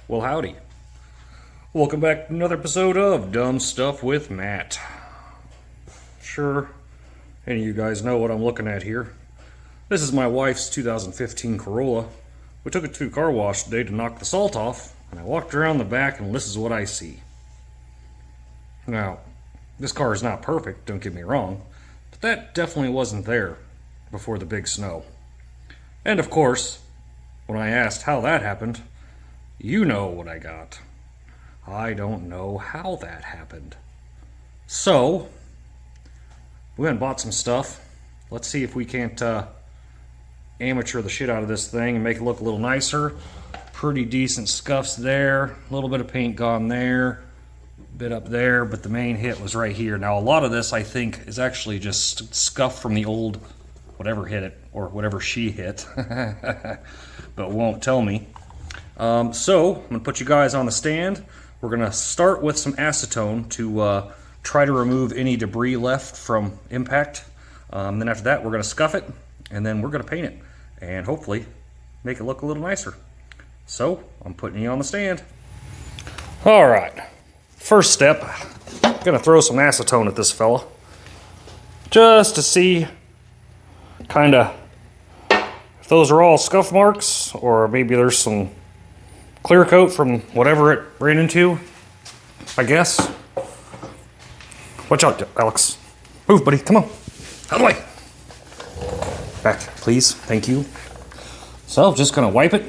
Well, howdy. Welcome back to another episode of Dumb Stuff with Matt. Sure, any of you guys know what I'm looking at here. This is my wife's 2015 Corolla. We took it to the car wash today to knock the salt off, and I walked around the back and this is what I see. Now, this car is not perfect, don't get me wrong, but that definitely wasn't there before the big snow. And of course, when I asked how that happened, you know what I got. I don't know how that happened. So, we went and bought some stuff. Let's see if we can't amateur the shit out of this thing and make it look a little nicer. Pretty decent scuffs there. A little bit of paint gone there. A bit up there, but the main hit was right here. Now, a lot of this, I think, is actually just scuff from the old whatever hit it, or whatever she hit. But won't tell me. So, I'm going to put you guys on the stand. We're going to start with some acetone to try to remove any debris left from impact. Then after that, we're going to scuff it, and then we're going to paint it, and hopefully make it look a little nicer. So, I'm putting you on the stand. All right. First step, I'm going to throw some acetone at this fella, just to see kind of if those are all scuff marks, or maybe there's some clear coat from whatever it ran into, I guess. Watch out, Alex. Move, buddy. Come on. Out of the way. Back, please. Thank you. So, just going to wipe it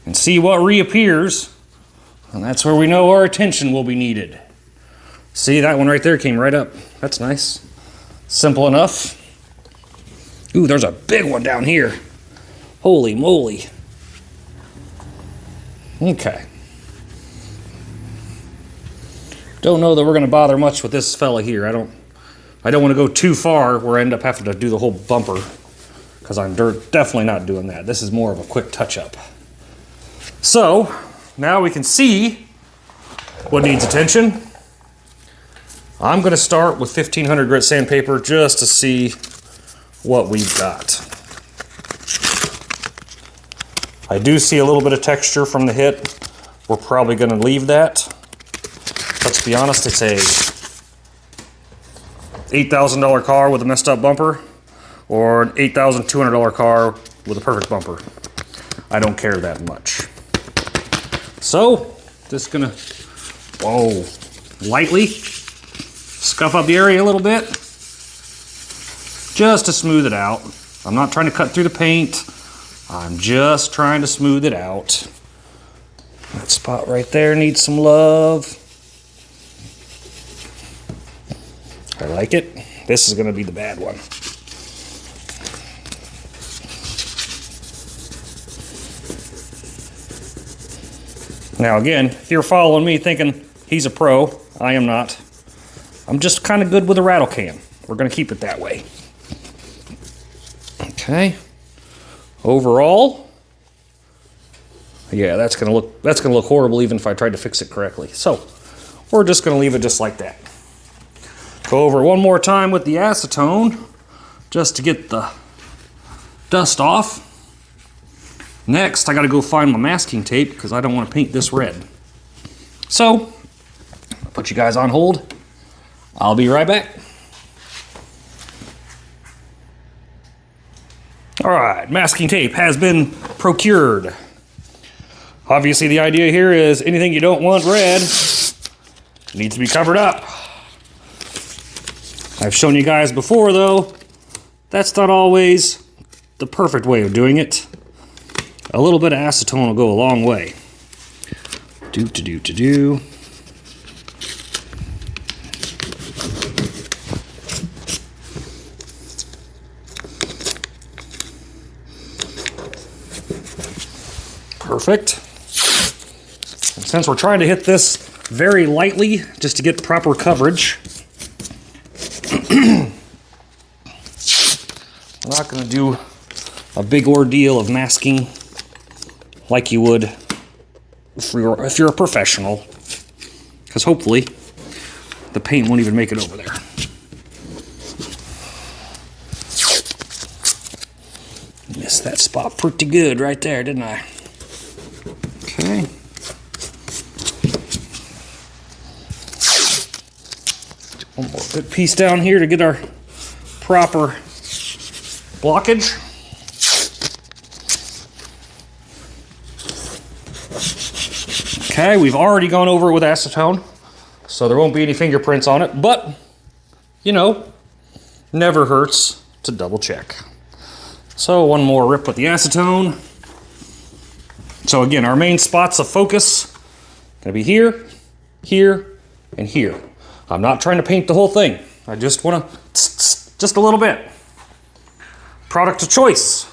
and see what reappears. And that's where we know our attention will be needed. See, that one right there came right up. That's nice. Simple enough. Ooh, there's a big one down here. Holy moly. Okay. Don't know that we're going to bother much with this fella here. I don't want to go too far where I end up having to do the whole bumper, because I'm definitely not doing that. This is more of a quick touch-up. So, now we can see what needs attention. I'm going to start with 1500 grit sandpaper just to see what we've got. I do see a little bit of texture from the hit. We're probably going to leave that. Let's be honest, it's a $8,000 car with a messed up bumper, or an $8,200 car with a perfect bumper. I don't care that much. So, just gonna, lightly scuff up the area a little bit, just to smooth it out. I'm not trying to cut through the paint. I'm just trying to smooth it out. That spot right there needs some love. I like it. This is going to be the bad one. Now again, if you're following me thinking he's a pro, I am not. I'm just kind of good with a rattle can. We're going to keep it that way. Okay. Overall, yeah, that's gonna look horrible even if I tried to fix it correctly. So we're just gonna leave it just like that. Go over it one more time with the acetone just to get the dust off. Next, I gotta go find my masking tape because I don't want to paint this red. So I'll put you guys on hold. I'll be right back. All right, masking tape has been procured. Obviously, the idea here is anything you don't want red needs to be covered up. I've shown you guys before, though, that's not always the perfect way of doing it. A little bit of acetone will go a long way. Do. Perfect. And since we're trying to hit this very lightly, just to get proper coverage, I'm not going to do a big ordeal of masking like you would if you're a professional, because hopefully the paint won't even make it over there. Missed that spot pretty good right there, didn't I? Okay. One more good piece down here to get our proper blockage. Okay, we've already gone over it with acetone, so there won't be any fingerprints on it, but, you know, never hurts to double check. So one more rip with the acetone. So again, our main spots of focus gonna be here, here, and here. I'm not trying to paint the whole thing. I just wanna, just a little bit. Product of choice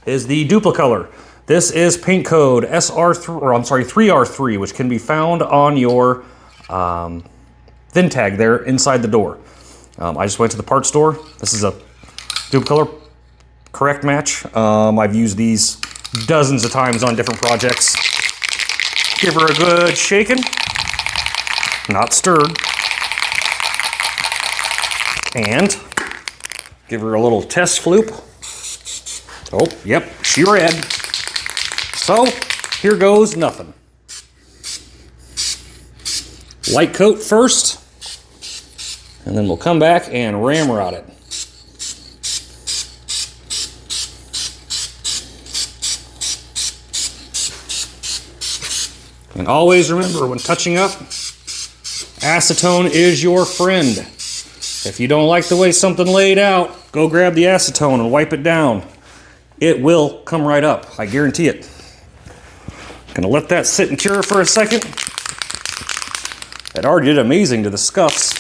is the Duplicolor. This is paint code SR3, or I'm sorry, 3R3, which can be found on your VIN tag there inside the door. I just went to the parts store. This is a Duplicolor correct match. I've used these dozens of times on different projects. Give her a good shaking, not stirred. And give her a little test floop. Oh, yep, she read. So, here goes nothing. Light coat first, and then we'll come back and ramrod it. And always remember, when touching up, acetone is your friend. If you don't like the way something laid out, go grab the acetone and wipe it down. It will come right up, I guarantee it. Gonna let that sit and cure for a second. It already did amazing to the scuffs.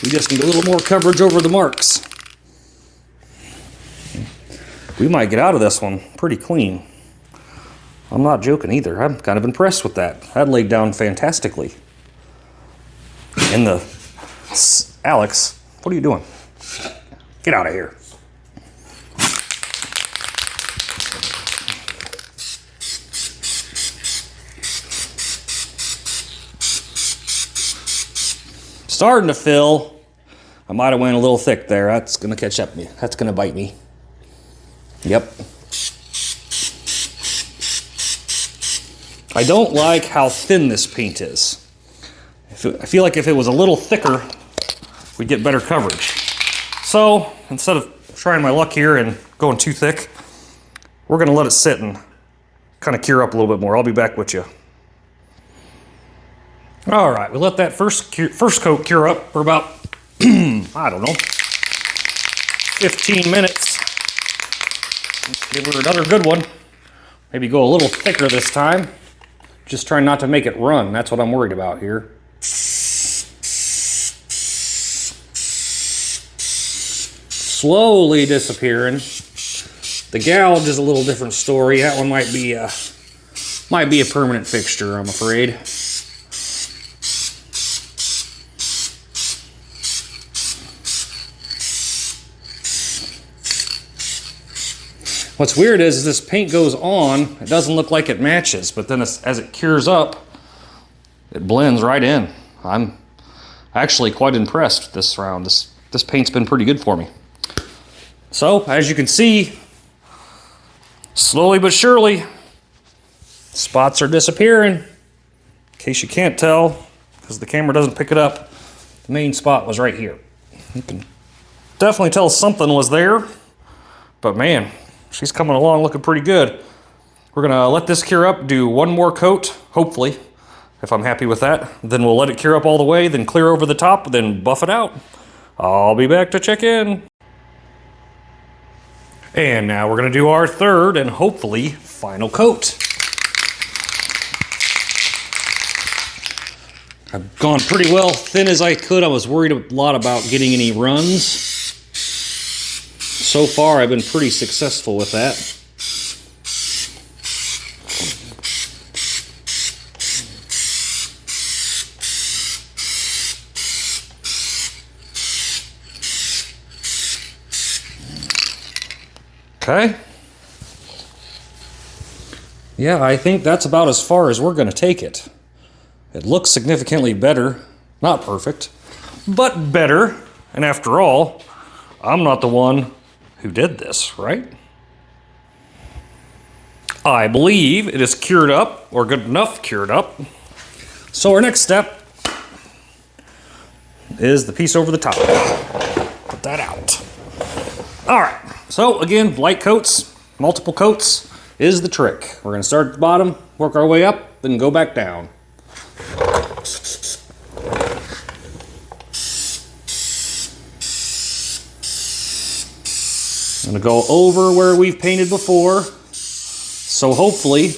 We just need a little more coverage over the marks. We might get out of this one pretty clean. I'm not joking either. I'm kind of impressed with that. That laid down fantastically. And Alex, what are you doing? Get out of here. Starting to fill. I might have went a little thick there. That's gonna catch up me. That's gonna bite me. Yep. I don't like how thin this paint is. I feel like if it was a little thicker, we'd get better coverage. So instead of trying my luck here and going too thick, we're gonna let it sit and kind of cure up a little bit more. I'll be back with you. All right, we let that first coat cure up for about, I don't know, 15 minutes. Let's give her another good one. Maybe go a little thicker this time. Just trying not to make it run. That's what I'm worried about here. Slowly disappearing. The gouge is a little different story. That one might be a permanent fixture, I'm afraid. What's weird is this paint goes on, it doesn't look like it matches, but then as it cures up, it blends right in. I'm actually quite impressed this round. This paint's been pretty good for me. So, as you can see, slowly but surely, spots are disappearing. In case you can't tell, because the camera doesn't pick it up, the main spot was right here. You can definitely tell something was there, but man, she's coming along looking pretty good. We're gonna let this cure up, do one more coat, hopefully, if I'm happy with that. Then we'll let it cure up all the way, then clear over the top, then buff it out. I'll be back to check in. And now we're gonna do our third and hopefully final coat. I've gone pretty well thin as I could. I was worried a lot about getting any runs. So far, I've been pretty successful with that. Okay. Yeah, I think that's about as far as we're going to take it. It looks significantly better. Not perfect, but better. And after all, I'm not the one who did this, right? I believe it is cured up, or good enough cured up. So our next step is the piece over the top. Put that out. All right, so again, light coats, multiple coats is the trick. We're gonna start at the bottom, work our way up, then go back down. I'm gonna go over where we've painted before, so hopefully,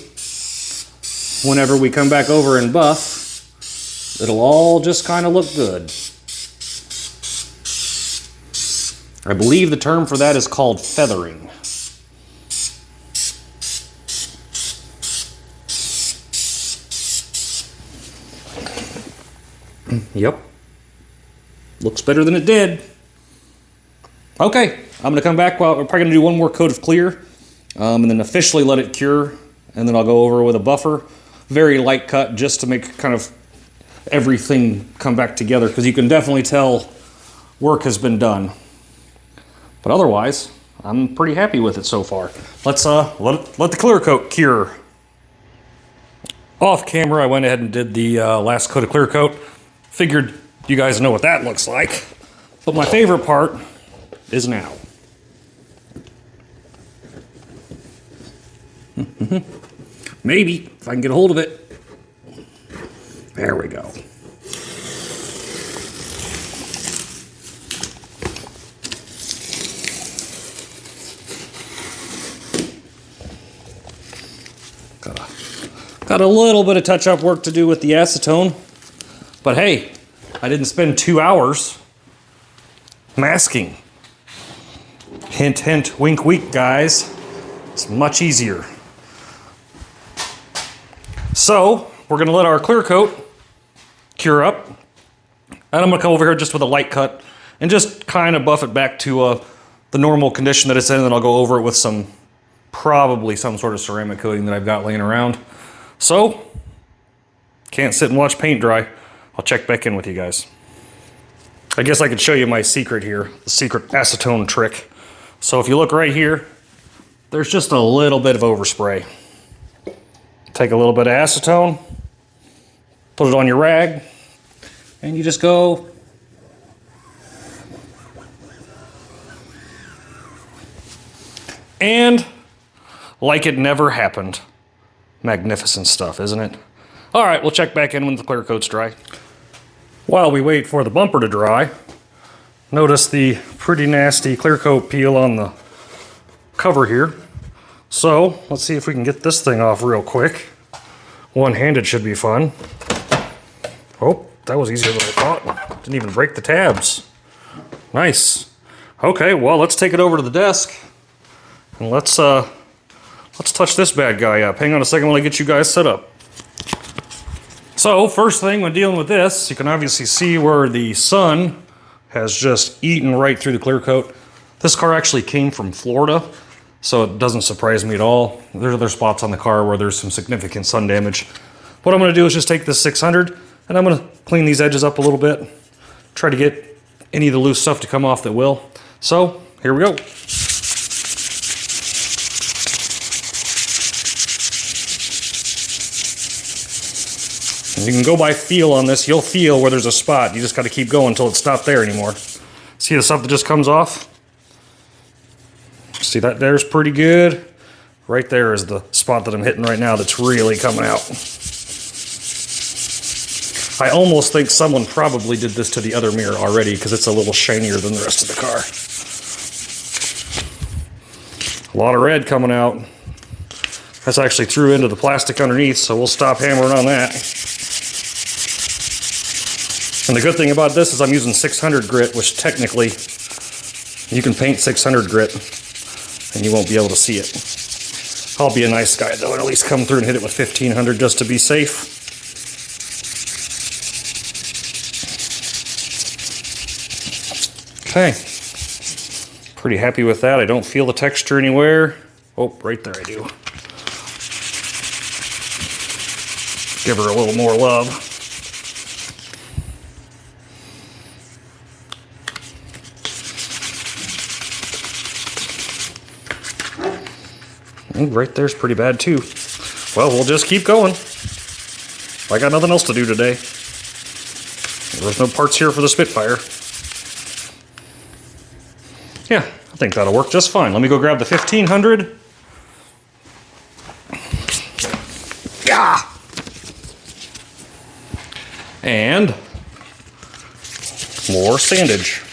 whenever we come back over and buff, it'll all just kind of look good. I believe the term for that is called feathering. Yep. Looks better than it did. Okay, I'm gonna come back. Well, we're probably gonna do one more coat of clear, and then officially let it cure, and then I'll go over with a buffer. Very light cut, just to make kind of everything come back together, because you can definitely tell work has been done. But otherwise, I'm pretty happy with it so far. Let's let the clear coat cure. Off camera, I went ahead and did the last coat of clear coat. Figured you guys know what that looks like. But my favorite part is now. Maybe, if I can get a hold of it. There we go. Got a little bit of touch-up work to do with the acetone. But hey, I didn't spend 2 hours masking. Hint, hint, wink, wink, guys. It's much easier. So, we're gonna let our clear coat cure up. And I'm gonna come over here just with a light cut and just kind of buff it back to the normal condition that it's in, and then I'll go over it with probably some sort of ceramic coating that I've got laying around. So, can't sit and watch paint dry. I'll check back in with you guys. I guess I could show you my secret here, the secret acetone trick. So if you look right here, there's just a little bit of overspray. Take a little bit of acetone, put it on your rag, and you just go and like it never happened. Magnificent stuff, isn't it? All right, we'll check back in when the clear coat's dry. While we wait for the bumper to dry, notice the pretty nasty clear coat peel on the cover here. So let's see if we can get this thing off real quick. One-handed should be fun. Oh, that was easier than I thought. Didn't even break the tabs. Nice. Okay, well, let's take it over to the desk and let's touch this bad guy up. Hang on a second while I get you guys set up. So, first thing when dealing with this, you can obviously see where the sun has just eaten right through the clear coat. This car actually came from Florida, so it doesn't surprise me at all. There's other spots on the car where there's some significant sun damage. What I'm going to do is just take this 600, and I'm going to clean these edges up a little bit. Try to get any of the loose stuff to come off that will. So, here we go. And you can go by feel on this. You'll feel where there's a spot. You just got to keep going until it's not there anymore. See the stuff that just comes off? See that there's pretty good. Right there is the spot that I'm hitting right now that's really coming out. I almost think someone probably did this to the other mirror already because it's a little shinier than the rest of the car. A lot of red coming out. That's actually through into the plastic underneath, so we'll stop hammering on that. And the good thing about this is I'm using 600 grit, which technically you can paint 600 grit and you won't be able to see it. I'll be a nice guy though and at least come through and hit it with 1500 just to be safe. Okay. Pretty happy with that. I don't feel the texture anywhere. Oh, right there I do. Give her a little more love. Right there's pretty bad too. Well, we'll just keep going. I got nothing else to do today. There's no parts here for the Spitfire. Yeah, I think that'll work just fine. Let me go grab the 1500. Yeah. And more sandage.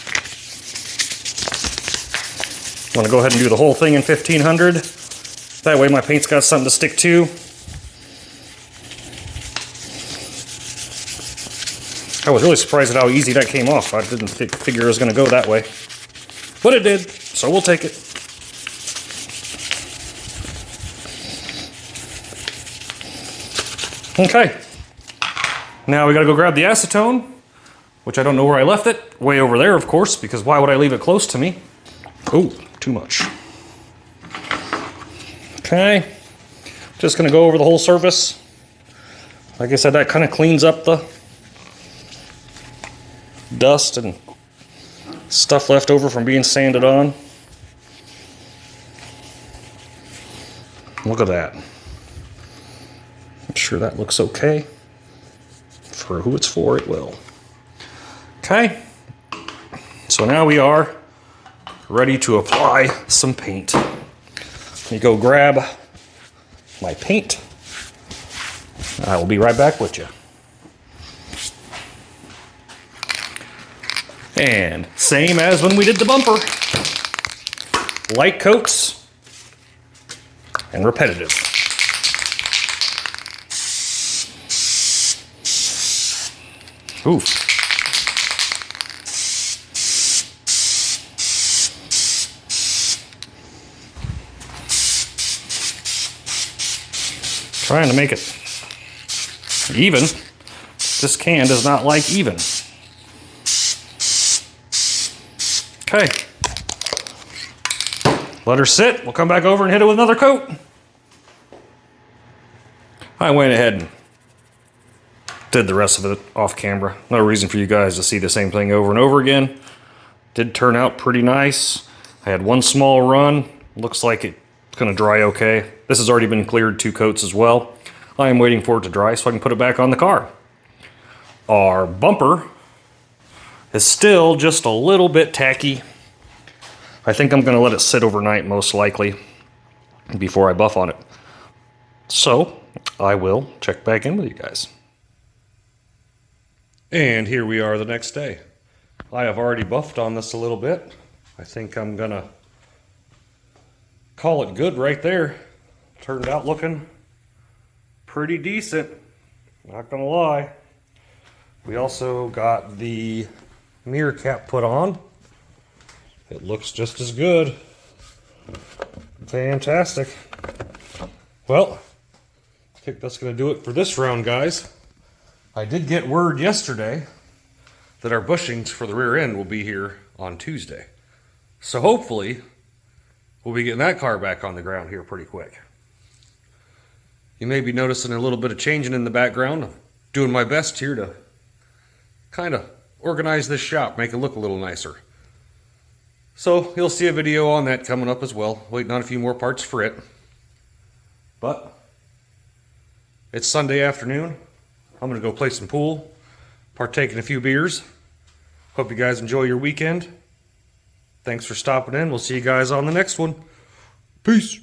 I'm gonna go ahead and do the whole thing in 1500. That way my paint's got something to stick to. I was really surprised at how easy that came off. I didn't figure it was gonna go that way. But it did, so we'll take it. Okay. Now we gotta go grab the acetone, which I don't know where I left it. Way over there, of course, because why would I leave it close to me? Oh, too much. Okay. Just gonna go over the whole surface. Like I said, that kind of cleans up the dust and stuff left over from being sanded on. Look at that. I'm sure that looks okay. For who it's for, it will. Okay. So now we are ready to apply some paint. Let me go grab my paint. I will be right back with you. And same as when we did the bumper. Light coats and repetitive. Ooh. Trying to make it even. This can does not like even. Okay. Let her sit. We'll come back over and hit it with another coat. I went ahead and did the rest of it off camera. No reason for you guys to see the same thing over and over again. Did turn out pretty nice. I had one small run. Looks like it's gonna dry okay. This has already been cleared 2 coats as well. I am waiting for it to dry so I can put it back on the car. Our bumper is still just a little bit tacky. I think I'm gonna let it sit overnight most likely before I buff on it. So I will check back in with you guys. And here we are the next day. I have already buffed on this a little bit. I think I'm gonna call it good right there. Turned out looking pretty decent, not gonna lie. We also got the mirror cap put on. It looks just as good. Fantastic. Well, I think that's gonna do it for this round, guys. I did get word yesterday that our bushings for the rear end will be here on Tuesday. So hopefully we'll be getting that car back on the ground here pretty quick. You may be noticing a little bit of changing in the background. I'm doing my best here to kind of organize this shop, make it look a little nicer. So you'll see a video on that coming up as well. Waiting on a few more parts for it. But it's Sunday afternoon. I'm gonna go play some pool, partake in a few beers. Hope you guys enjoy your weekend. Thanks for stopping in. We'll see you guys on the next one. Peace.